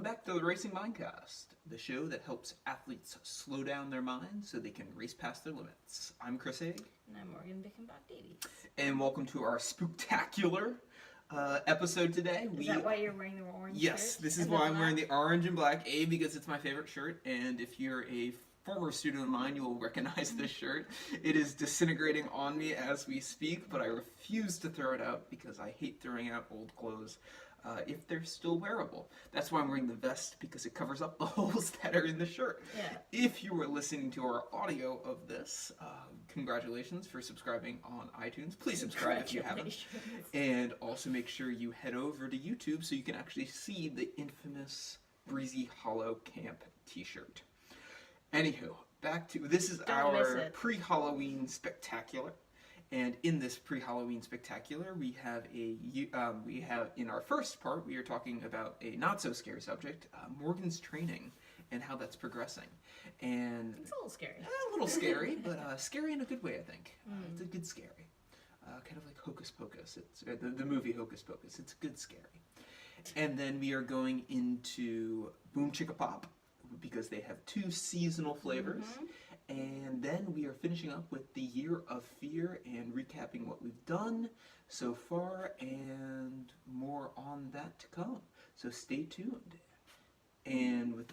back to the Racing Mindcast, the show that helps athletes slow down their minds so they can race past their limits. I'm Chris Haig. And I'm Morgan Bickenbach-Davies. And welcome to our spooktacular episode today. Is that why you're wearing the orange shirt? Yes, this is why I'm wearing the orange and black. A, because it's my favorite shirt, and if you're a former student of mine, you will recognize this shirt. It is disintegrating on me as we speak, but I refuse to throw it out because I hate throwing out old clothes. If they're still wearable. That's why I'm wearing the vest, because it covers up the holes that are in the shirt. Yeah. If you were listening to our audio of this, congratulations for subscribing on iTunes. Please subscribe if you haven't. And also make sure you head over to YouTube so you can actually see the infamous Breezy Hollow Camp t-shirt. Anywho, back to, this is our pre-Halloween spectacular. And in this pre-Halloween spectacular, we have in our first part, we are talking about a not-so-scary subject, Morgan's training, and how that's progressing. And it's a little scary. A little scary, but scary in a good way, I think. It's a good scary. Kind of like Hocus Pocus. It's the movie Hocus Pocus. It's a good scary. And then we are going into Boomchickapop, because they have 2 seasonal flavors. Mm-hmm. And then we are finishing up with the Year of Fear and recapping what we've done so far and more on that to come. So stay tuned. And with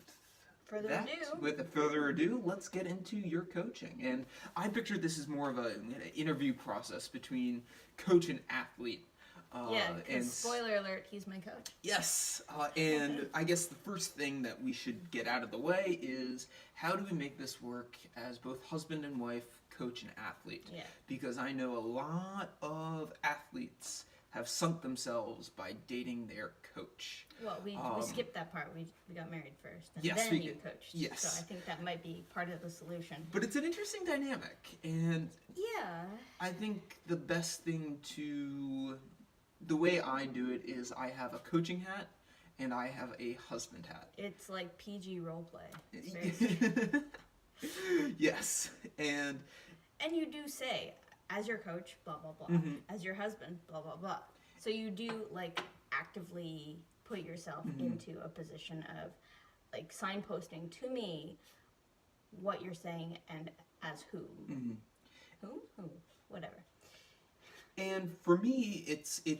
further ado, let's get into your coaching. And I pictured this as more of an interview process between coach and athlete. And spoiler alert, he's my coach. Yes, and I guess the first thing that we should get out of the way is how do we make this work as both husband and wife, coach and athlete? Yeah. Because I know a lot of athletes have sunk themselves by dating their coach. Well, we skipped that part. We got married first, and yes, then you coached. Yes. So I think that might be part of the solution. But it's an interesting dynamic, and yeah, I think the best thing the way I do it is I have a coaching hat and I have a husband hat. It's like PG roleplay. Yes, and you do say, as your coach, blah blah blah. Mm-hmm. As your husband, blah blah blah. So you do like actively put yourself into a position of like signposting to me what you're saying and as who. Mm-hmm. Who, whatever. And for me, it's the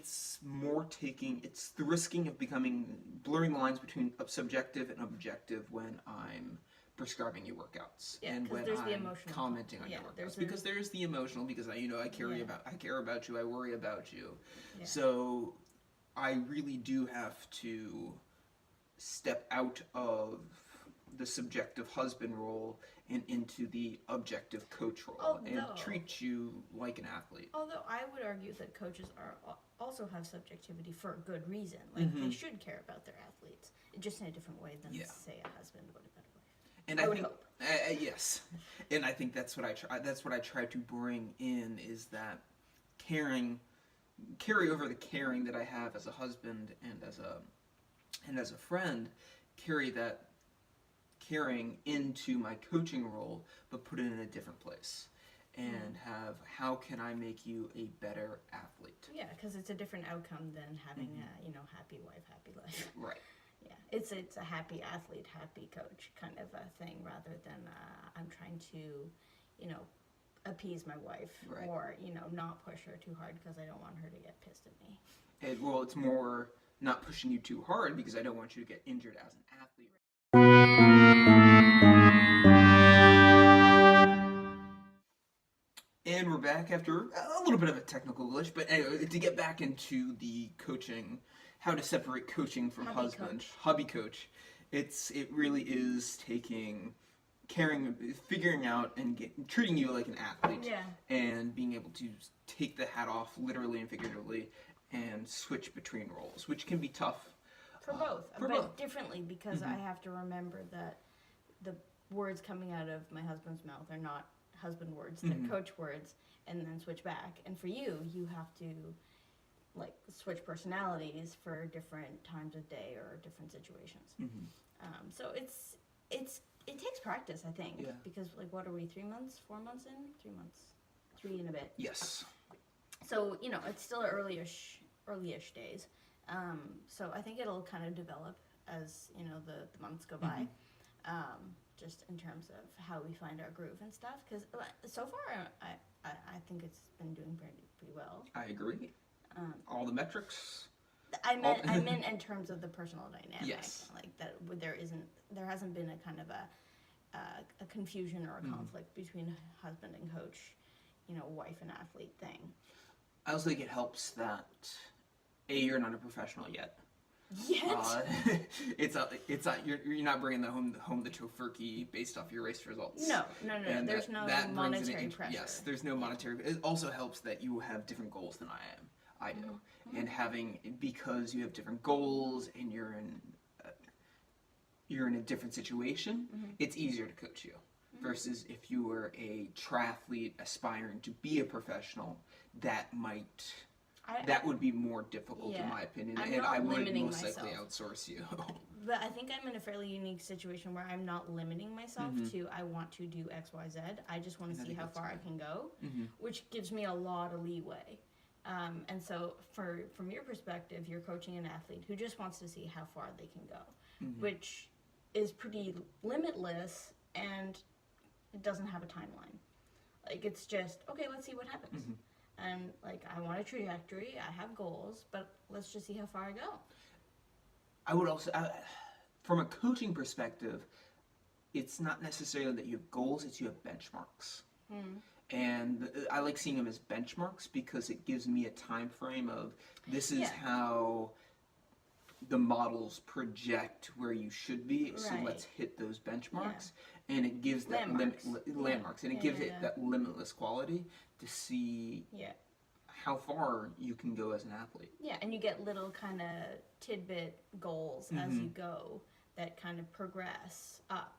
risking of blurring the lines between subjective and objective when I'm prescribing you workouts and when I'm commenting on your workouts. Because there's the emotional, because I care about you, I worry about you. Yeah. So I really do have to step out of the subjective husband role and into the objective coach role and treat you like an athlete. Although I would argue that coaches also have subjectivity for a good reason. Like they should care about their athletes, just in a different way than say a husband would a better wife. And I would hope. Yes, and I think that's what I try. That's what I try to bring in is that carry over the caring that I have as a husband and as a friend, carry that caring into my coaching role, but put it in a different place and have how can I make you a better athlete? Yeah, because it's a different outcome than having a happy wife, happy life. Right. Yeah, it's a happy athlete, happy coach kind of a thing rather than I'm trying to, appease my wife or not push her too hard because I don't want her to get pissed at me. It's more not pushing you too hard because I don't want you to get injured as an athlete. And we're back after a little bit of a technical glitch, but anyway, to get back into the coaching, how to separate coaching from hubby coach. It really is figuring out and treating you like an athlete, and being able to take the hat off literally and figuratively and switch between roles, which can be tough. For both. Differently, because I have to remember that the words coming out of my husband's mouth are not husband words, they're coach words, and then switch back. And for you have to like switch personalities for different times of day or different situations. So it takes practice, I think, because like what are we, 3 months, 4 months in? 3 months, 3 and a bit. Yes. So it's still early-ish days. So I think it'll kind of develop as you know the months go by, just in terms of how we find our groove and stuff. Because so far, I think it's been doing pretty well. I agree. All the metrics. I meant in terms of the personal dynamic. Yes. Like that, there hasn't been a kind of a confusion or a conflict between husband and coach, wife and athlete thing. I also think it helps that you're not a professional yet. You're not bringing home the tofurkey based off your race results. No. And there's no monetary pressure. Yes, there's no monetary. It also helps that you have different goals than I do, and because you have different goals and you're in a different situation, it's easier to coach you. Versus if you were a triathlete aspiring to be a professional, that would be more difficult in my opinion, and I would most likely outsource you. But I think I'm in a fairly unique situation where I'm not limiting myself to I want to do X, Y, Z. I just want to see how far I can go, which gives me a lot of leeway. And so from your perspective, you're coaching an athlete who just wants to see how far they can go, which is pretty limitless, and it doesn't have a timeline. Like, it's just, okay, let's see what happens. And, like, I want a trajectory, I have goals, but let's just see how far I go. I would also, from a coaching perspective, it's not necessarily that you have goals, it's you have benchmarks. And I like seeing them as benchmarks because it gives me a time frame of this is how the models project where you should be, so let's hit those benchmarks. And it gives that landmarks, and it gives it that limitless quality to see how far you can go as an athlete. Yeah, and you get little kind of tidbit goals as you go that kind of progress up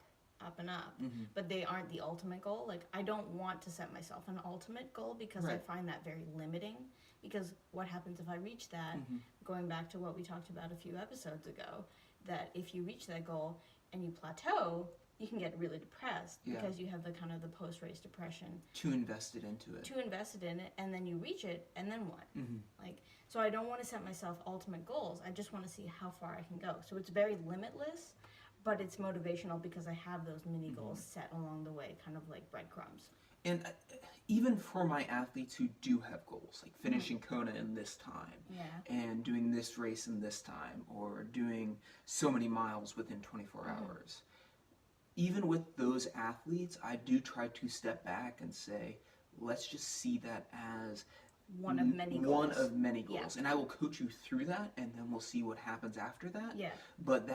and up, but they aren't the ultimate goal. Like, I don't want to set myself an ultimate goal because I find that very limiting, because what happens if I reach that, going back to what we talked about a few episodes ago, that if you reach that goal and you plateau, you can get really depressed because you have the kind of the post-race depression. Too invested into it. And then you reach it, and then what? Like, so I don't want to set myself ultimate goals. I just want to see how far I can go. So it's very limitless, but it's motivational because I have those mini goals set along the way, kind of like breadcrumbs. And even for my athletes who do have goals, like finishing Kona in this time, and doing this race in this time, or doing so many miles within 24 hours, even with those athletes, I do try to step back and say, let's just see that as one of many goals. And I will coach you through that, and then we'll see what happens after that. But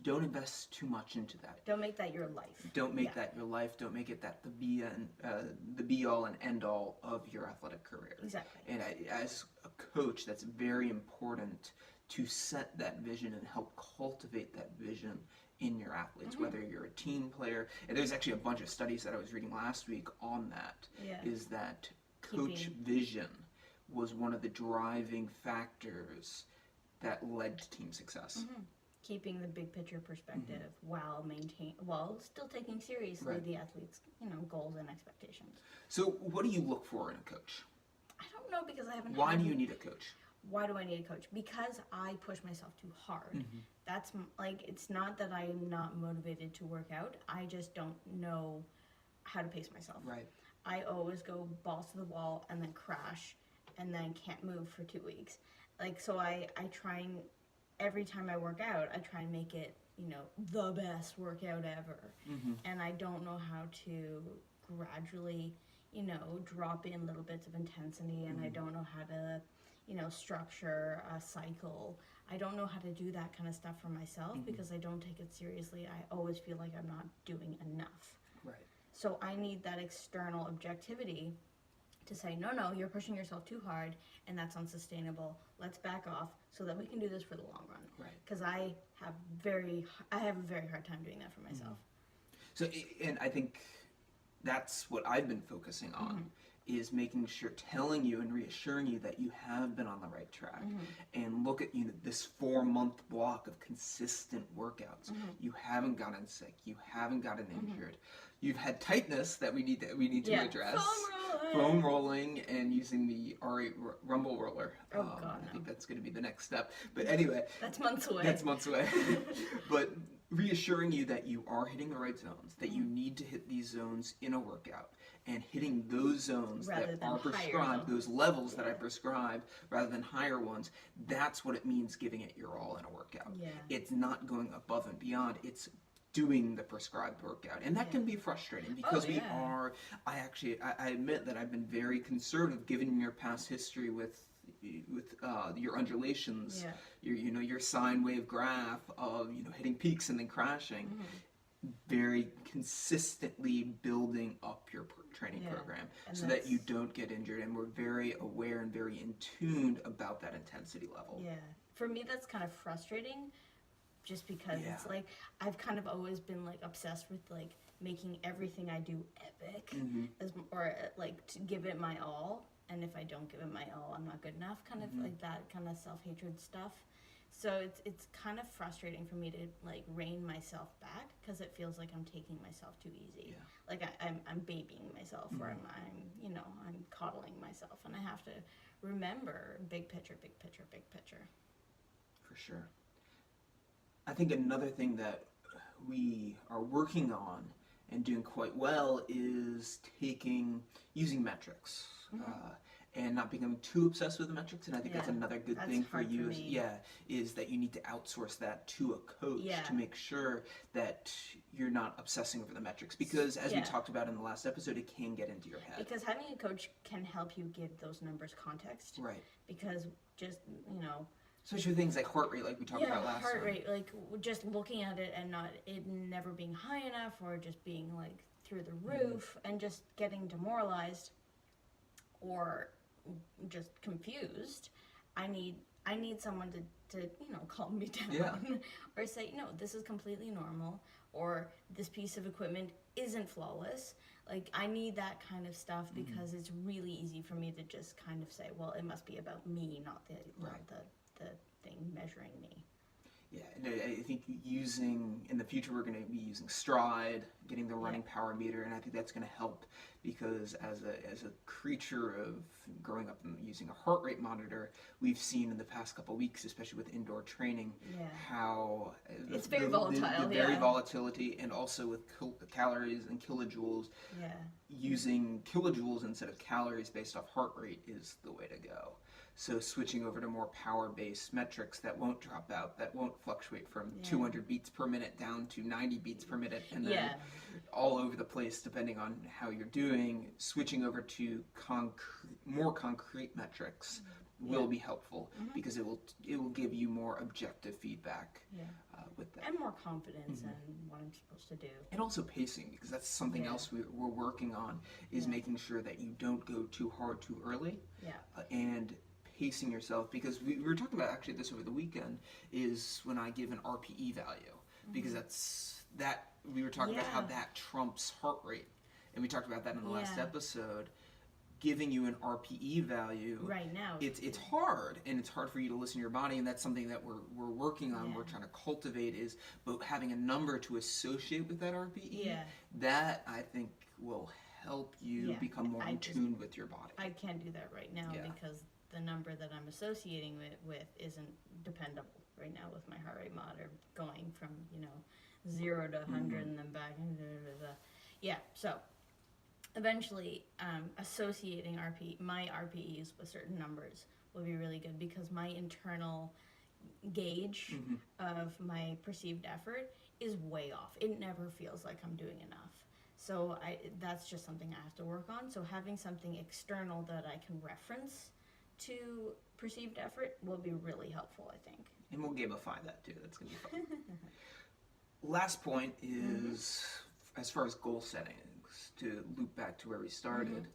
don't invest too much into that. Don't make that your life. Don't make that your life. Don't make it that the be all and end all of your athletic career. Exactly. And as a coach, that's very important to set that vision and help cultivate that vision in your athletes, whether you're a team player. And there's actually a bunch of studies that I was reading last week on that, is that coach vision was one of the driving factors that led to team success. Keeping the big picture perspective while still taking seriously the athlete's goals and expectations. So what do you look for in a coach? I don't know, because I haven't. Why do you need a coach? Why do I need a coach? Because I push myself too hard. That's like, it's not that I'm not motivated to work out. I just don't know how to pace myself. I always go balls to the wall and then crash and then can't move for 2 weeks. Like, so I try and, every time I work out, I try and make it, the best workout ever. And I don't know how to gradually, drop in little bits of intensity, and I don't know how to, structure a cycle. I don't know how to do that kind of stuff for myself because I don't take it seriously. I always feel like I'm not doing enough. So I need that external objectivity to say, no, you're pushing yourself too hard, and that's unsustainable. Let's back off so that we can do this for the long run. Because I have a very hard time doing that for myself. So, and I think that's what I've been focusing on, is making sure, telling you and reassuring you that you have been on the right track. And look at this 4-month block of consistent workouts. You haven't gotten sick. You haven't gotten injured. You've had tightness that we need to address. Foam rolling and using the R8 rumble roller. Oh God, I think that's going to be the next step. But anyway, that's months away. But reassuring you that you are hitting the right zones, that you need to hit these zones in a workout, and hitting those zones that are prescribed, those levels that I prescribed, rather than higher ones. That's what it means giving it your all in a workout. Yeah. It's not going above and beyond. It's doing the prescribed workout, and that can be frustrating because I admit that I've been very conservative given your past history with your undulations, your sine wave graph of hitting peaks and then crashing, very consistently building up your training program so that you don't get injured, and we're very aware and very in tune about that intensity level. Yeah, for me that's kind of frustrating, just because it's like I've kind of always been like obsessed with like making everything I do epic, or like to give it my all, and if I don't give it my all, I'm not good enough. Kind of like that kind of self-hatred stuff. So it's kind of frustrating for me to like rein myself back because it feels like I'm taking myself too easy. Yeah. Like I'm babying myself, or I'm coddling myself, and I have to remember big picture, big picture, big picture. For sure. I think another thing that we are working on and doing quite well is using metrics and not becoming too obsessed with the metrics. And I think that's another good thing for you is that you need to outsource that to a coach to make sure that you're not obsessing over the metrics, because as we talked about in the last episode, it can get into your head. Because having a coach can help you give those numbers context. Right. Because just, especially things like heart rate, like we talked about last time. Heart rate, like just looking at it and it never being high enough, or just being like through the roof and just getting demoralized or just confused. I need someone to calm me down or say, no, this is completely normal, or this piece of equipment isn't flawless. Like, I need that kind of stuff because it's really easy for me to just kind of say, well, it must be about me, not the thing measuring me. Yeah, and I think in the future, we're going to be using Stride, getting the running power meter, and I think that's going to help, because as a creature of growing up and using a heart rate monitor, we've seen in the past couple of weeks, especially with indoor training, how it's very volatile. The very volatility, and also with calories and kilojoules. Yeah. Using kilojoules instead of calories based off heart rate is the way to go. So switching over to more power-based metrics that won't drop out, that won't fluctuate from 200 beats per minute down to 90 beats per minute, and then all over the place depending on how you're doing. Switching over to more concrete metrics will be helpful, because it will give you more objective feedback with that. And more confidence in what I'm supposed to do. And also pacing, because that's something else we're working on, is making sure that you don't go too hard too early. And pacing yourself, because we were talking about actually this over the weekend, is when I give an RPE value, because we were talking about how that trumps heart rate, and we talked about that in the last episode. Giving you an RPE value right now, it's hard, and it's hard for you to listen to your body, and that's something that we're working on. We're trying to cultivate but having a number to associate with that RPE, that I think will help you become more in tune with your body. I can't do that right now because the number that I'm associating it with isn't dependable right now with my heart rate monitor going from 0 to 100 and then back. So eventually associating my RPEs with certain numbers will be really good, because my internal gauge of my perceived effort is way off. It never feels like I'm doing enough. So that's just something I have to work on. So having something external that I can reference to perceived effort will be really helpful, I think. And we'll gamify that too. That's going to be fun. Last point is, as far as goal settings, to loop back to where we started,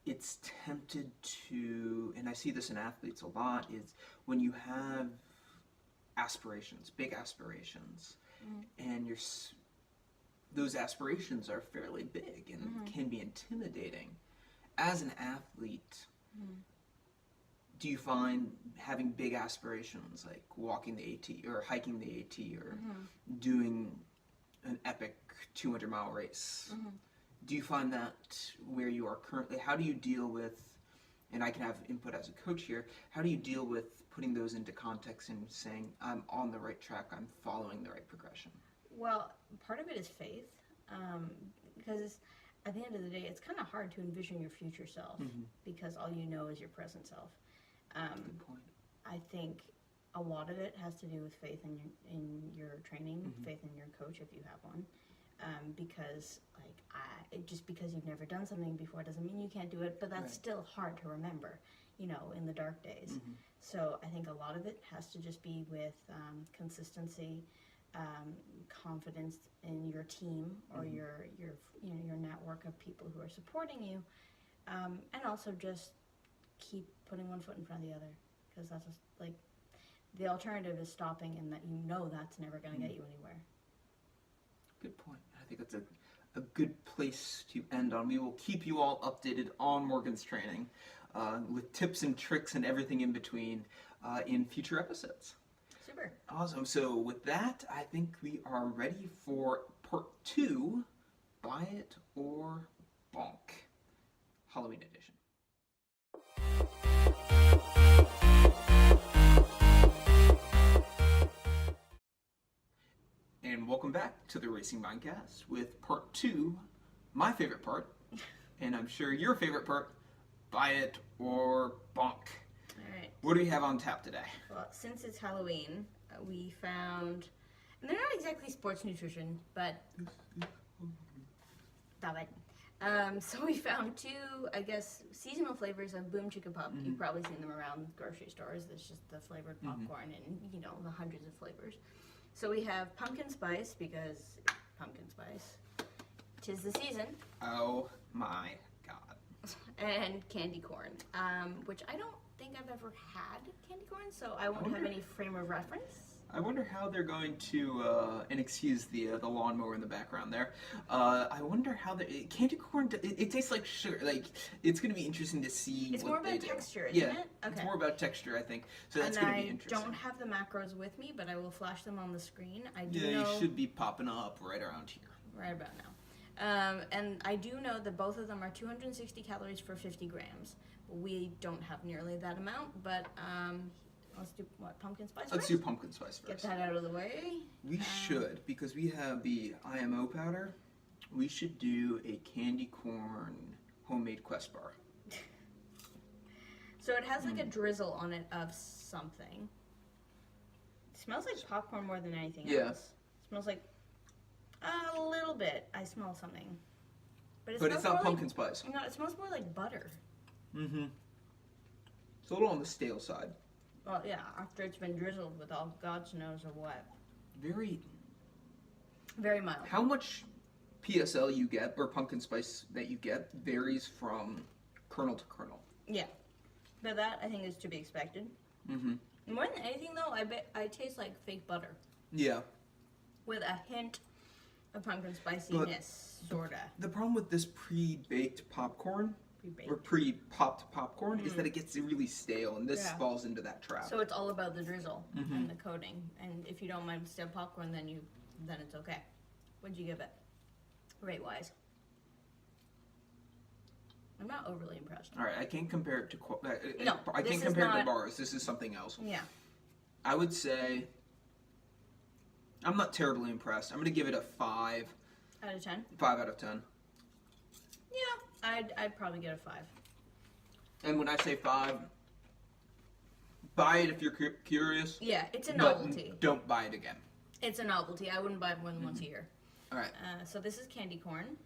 it's tempted to, and I see this in athletes a lot, is when you have aspirations, big aspirations, and those aspirations are fairly big and can be intimidating. As an athlete, do you find having big aspirations like walking the AT or hiking the AT or doing an epic 200-mile race, do you find that where you are currently, how do you deal with, and I can have input as a coach here, how do you deal with putting those into context and saying, I'm on the right track, I'm following the right progression? Well, part of it is faith, because at the end of the day, it's kind of hard to envision your future self because all you know is your present self. Good point. I think a lot of it has to do with faith in your training, faith in your coach if you have one. Because just because you've never done something before doesn't mean you can't do it, but that's still hard to remember, in the dark days. So I think a lot of it has to just be with consistency, confidence in your team or your network of people who are supporting you, and also just keep putting one foot in front of the other, because that's just like the alternative is stopping, and that that's never going to get you anywhere. Good point. I think that's a good place to end on. We will keep you all updated on Morgan's training with tips and tricks and everything in between in future episodes. Super. Awesome. So with that, I think we are ready for part 2, Buy It or Bonk, Halloween edition. And welcome back to the Racing Mindcast with part 2, my favorite part, and I'm sure your favorite part, Buy It or Bonk. All right. What do we have on tap today? Well, since it's Halloween, we found, and they're not exactly sports nutrition, but stop it. So we found 2, I guess, seasonal flavors of Boomchickapop. You've probably seen them around grocery stores. It's just the flavored popcorn and, the hundreds of flavors. So we have pumpkin spice, because pumpkin spice, 'tis the season. Oh my god. And candy corn, which I don't think I've ever had candy corn, so I won't have any frame of reference. I wonder how they're going to, and excuse the lawnmower in the background there. I wonder how candy corn. It tastes like sugar. Like, it's going to be interesting to see. It's more about texture, isn't it? Okay. It's more about texture, I think. So that's going to be interesting. I don't have the macros with me, but I will flash them on the screen. I do know you should be popping up right around here. Right about now. And I do know that both of them are 260 calories for 50 grams. We don't have nearly that amount, but let's do pumpkin spice Let's do pumpkin spice first. Get that out of the way. We should, because we have the IMO powder. We should do a candy corn homemade Quest bar. So it has like a drizzle on it of something. It smells like popcorn more than anything else. It smells like a little bit. I smell something. But it's not pumpkin spice. No, it smells more like butter. It's a little on the stale side. Well, yeah, after it's been drizzled with all God's knows of what. Very mild. How much PSL you get, or pumpkin spice that you get, varies from kernel to kernel. Yeah. But that, I think, is to be expected. More than anything, though, I taste like fake butter. Yeah. With a hint of pumpkin spiciness, sorta. The problem with this pre-baked popcorn, or pre-popped popcorn, is that it gets really stale, and this falls into that trap. So it's all about the drizzle and the coating. And if you don't mind stale popcorn, then it's okay. What'd you give it, rate-wise? I'm not overly impressed. All right, I can't compare it to. I can't compare it to bars. This is something else. Yeah. I would say I'm not terribly impressed. I'm going to give it a 5. Out of 10? 5 out of 10. Yeah, I'd probably get a 5. And when I say 5, buy it if you're curious. Yeah, it's a novelty. But don't buy it again. It's a novelty. I wouldn't buy it more than once a year. All right. So this is candy corn,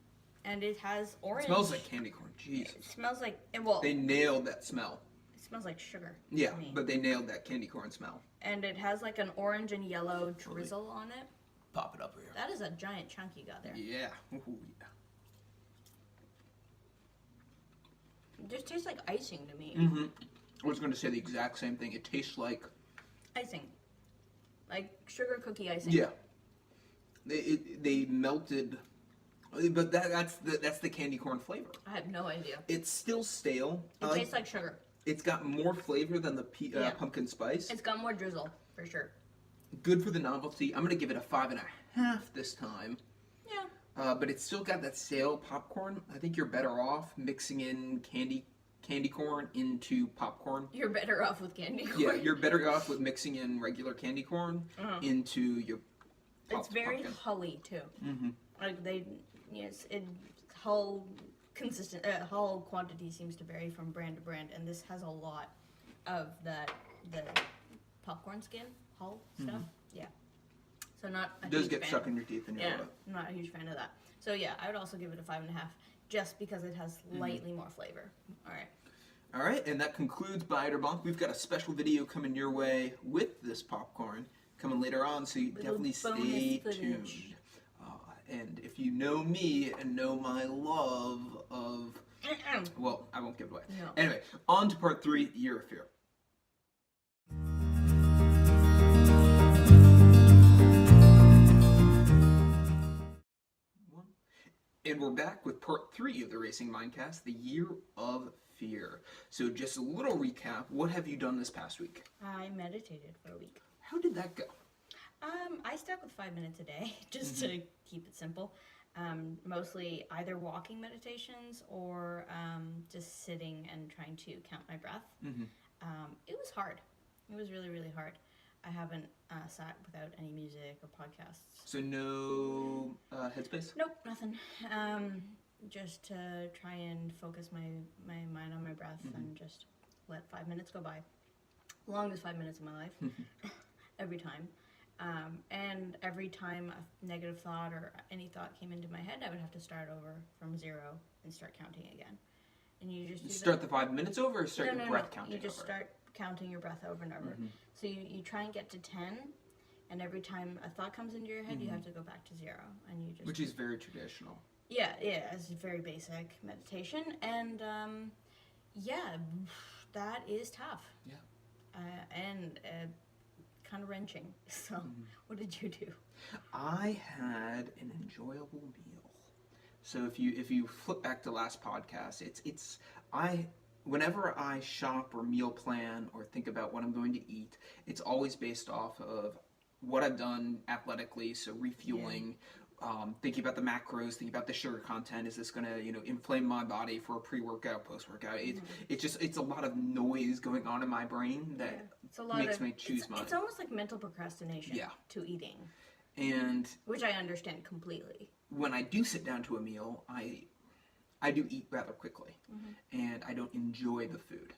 and it has orange. It smells like candy corn. Jesus. It smells like They nailed that smell. It smells like sugar. Yeah, but they nailed that candy corn smell. And it has like an orange and yellow drizzle on it. Pop it up here. That is a giant chunk you got there. Yeah. Ooh, yeah. It just tastes like icing to me. I was going to say the exact same thing. It tastes like icing, like sugar cookie icing. Yeah. They melted But that's the candy corn flavor. I have no idea. It's still stale. It tastes like sugar. It's got more flavor than the pumpkin spice. It's got more drizzle, for sure. Good for the novelty. I'm going to give it a 5.5 this time. Yeah. But it's still got that stale popcorn. I think you're better off mixing in candy corn into popcorn. You're better off with candy corn. Yeah, you're better off with mixing in regular candy corn into your It's very hully, too. Mm-hmm. Like, hull quantity seems to vary from brand to brand, and this has a lot of the popcorn skin, hull stuff. Yeah. So not a It does huge get fan. stuck in your teeth and your Yeah, not a huge fan of that. So yeah, I would also give it a 5.5, just because it has slightly more flavor. All right, and that concludes Buy It or Bonk. We've got a special video coming your way with this popcorn coming later on, so you definitely stay tuned. And if you know me and know my love of... Well, I won't give it away. No. Anyway, on to part 3, Year of Fear. And we're back with part 3 of the Racing Mindcast, the Year of Fear. So just a little recap. What have you done this past week? I meditated for a week. How did that go? I stuck with 5 minutes a day, just to keep it simple. Mostly either walking meditations or just sitting and trying to count my breath. It was hard. It was really, really hard. I haven't sat without any music or podcasts. So no headspace? Nope, nothing. Just to try and focus my mind on my breath and just let 5 minutes go by. Longest 5 minutes of my life. Every time. And every time a negative thought or any thought came into my head, I would have to start over from 0 and start counting again. And you just start the 5 minutes over, or start your breath counting? You just start counting your breath over and over. So you try and get to 10, and every time a thought comes into your head, you have to go back to 0, and you just. Which is very traditional. Yeah, it's very basic meditation, and that is tough. Yeah. And kind of wrenching. So, what did you do? I had an enjoyable meal. So if you flip back to last podcast, whenever I shop or meal plan or think about what I'm going to eat, it's always based off of what I've done athletically, so refueling, thinking about the macros, thinking about the sugar content. Is this going to, inflame my body for a pre-workout, post-workout? It's a lot of noise going on in my brain that makes me choose mine. It's almost like mental procrastination to eating. And which I understand completely. When I do sit down to a meal, I do eat rather quickly, and I don't enjoy the food.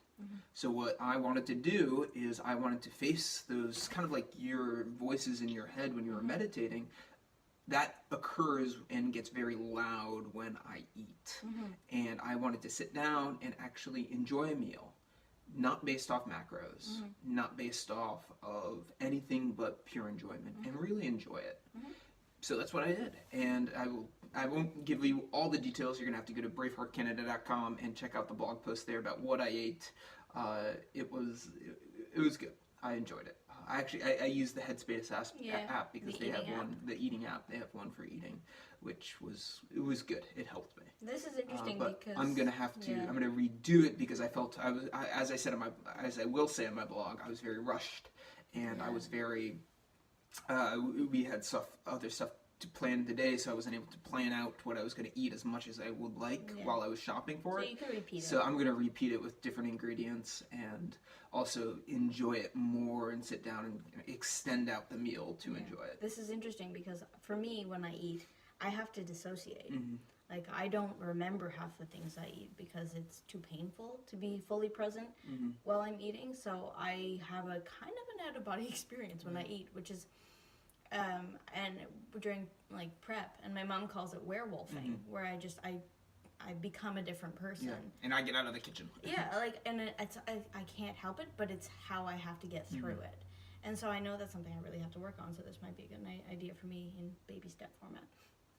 So what I wanted to do is I wanted to face those kind of like your voices in your head when you were meditating. That occurs and gets very loud when I eat. And I wanted to sit down and actually enjoy a meal, not based off macros, not based off of anything but pure enjoyment, and really enjoy it. So that's what I did, and I won't give you all the details. You're gonna have to go to braveheartcanada.com and check out the blog post there about what I ate. It was good. I enjoyed it. I used the Headspace app because they have the eating app. They have one for eating, which was good. It helped me. This is interesting but because I'm gonna have to. I'm gonna redo it because I felt as I will say on my blog, I was very rushed, and I was very. We had other stuff to plan today, so I wasn't able to plan out what I was going to eat as much as I would like while I was shopping for it. So you can repeat it. So I'm going to repeat it with different ingredients and also enjoy it more and sit down and extend out the meal to enjoy it. This is interesting because for me, when I eat, I have to dissociate. Like, I don't remember half the things I eat because it's too painful to be fully present while I'm eating. So I have a kind of an out-of-body experience when I eat, which is, and during, like, prep, and my mom calls it werewolfing, where I become a different person. Yeah, and I get out of the kitchen. Yeah, like, and I can't help it, but it's how I have to get through it. And so I know that's something I really have to work on, so this might be a good idea for me in baby step format.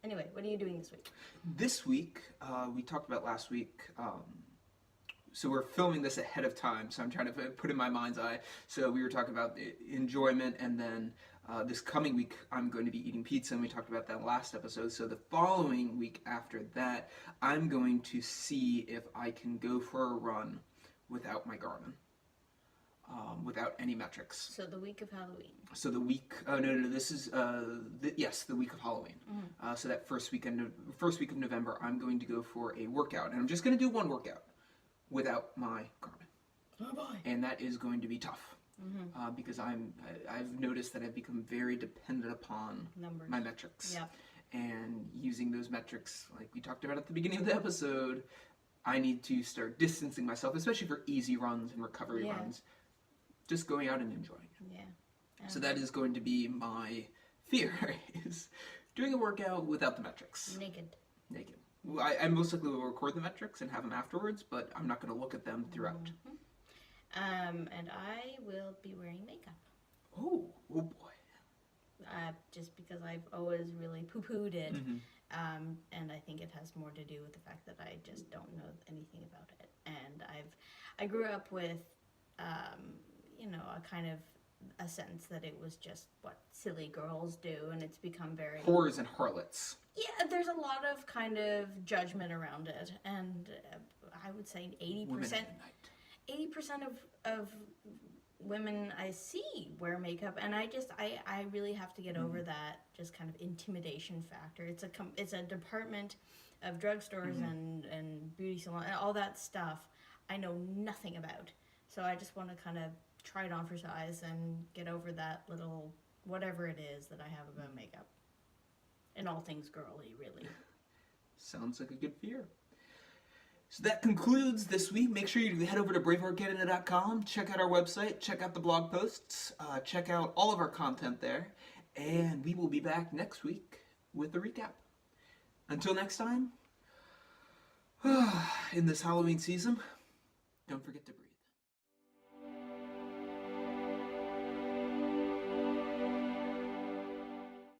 Anyway, what are you doing this week? This week, we talked about last week, so we're filming this ahead of time, so I'm trying to put in my mind's eye. So we were talking about enjoyment, and then This coming week, I'm going to be eating pizza, and we talked about that last episode. So the following week after that, I'm going to see if I can go for a run without my Garmin, without any metrics. So the week of Halloween. So the week, this is, yes, the week of Halloween. So that first week of November, I'm going to go for a workout, and I'm just going to do one workout without my Garmin. Oh boy. And that is going to be tough. Because I've noticed that I've become very dependent upon Numbers. My metrics. Yep. And using those metrics, like we talked about at the beginning of the episode, I need to start distancing myself, especially for easy runs and recovery runs. Just going out and enjoying it. Yeah. So that is going to be my fear, is doing a workout without the metrics. Naked. I most likely will record the metrics and have them afterwards, but I'm not going to look at them throughout. And I will be wearing makeup. Oh boy. Just because I've always really poo-pooed it. And I think it has more to do with the fact that I just don't know anything about it. And I grew up with, a kind of a sense that it was just what silly girls do, and it's become very... Whores and harlots. Yeah, there's a lot of kind of judgment around it, and I would say 80%... 80% of women I see wear makeup, and I really have to get over that just kind of intimidation factor. It's a department of drugstores and beauty salon and all that stuff I know nothing about. So I just want to kind of try it on for size and get over that little whatever it is that I have about makeup. And all things girly, really. Sounds like a good fear. So that concludes this week. Make sure you head over to BraveheartCanada.com, check out our website, check out the blog posts, check out all of our content there, and we will be back next week with a recap. Until next time, in this Halloween season, don't forget to breathe.